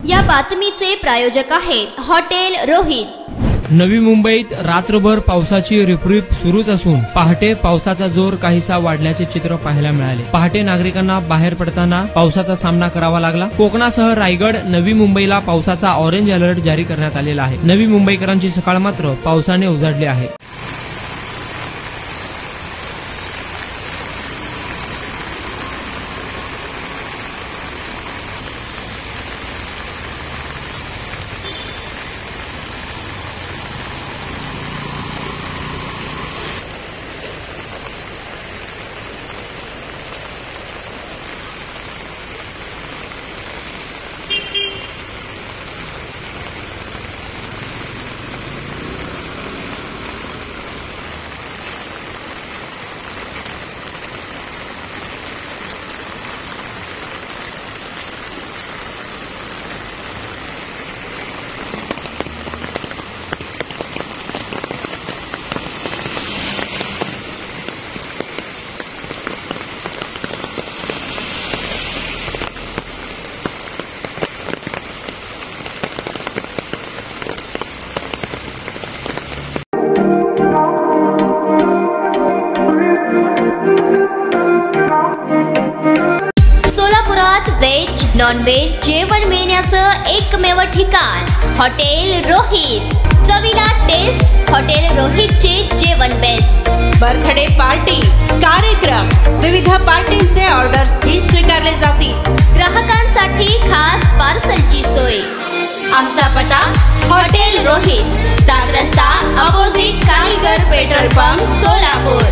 या बातमीचे प्रायोजक आहेत हॉटेल रोहित। नवी मुंबईत रात्रभर पावसाची रिपरिप सुरूच असून पहाटे पावसाचा जोर काहीसा वाढल्याचे चित्र पाहायला मिळाले। पहाटे नागरिकांना बाहेर पडताना पावसाचा सामना करावा लागला। कोकणासह रायगड, नवी मुंबईला पावसाचा ऑरेंज अलर्ट जारी करण्यात आलेला आहे। नवी मुंबईकरांची सकाळ मात्र पावसाने उजाडली आहे। वेज नॉन वेज जेवण मिळण्याचं एकमेव ठिकाण हॉटेल रोहित। चवीला टेस्ट हॉटेल रोहितचे जेवण बेस्ट। बर्थडे पार्टी, कार्यक्रम, विविध पार्टींचे ऑर्डर्स ही स्वीकारले जातील। ग्राहकांसाठी खास पार्सलची सोय। आमचा पत्ता हॉटेल रोहित, दादर रस्ता, अपोजिट कारीगर पेट्रोल पंप, सोलापूर।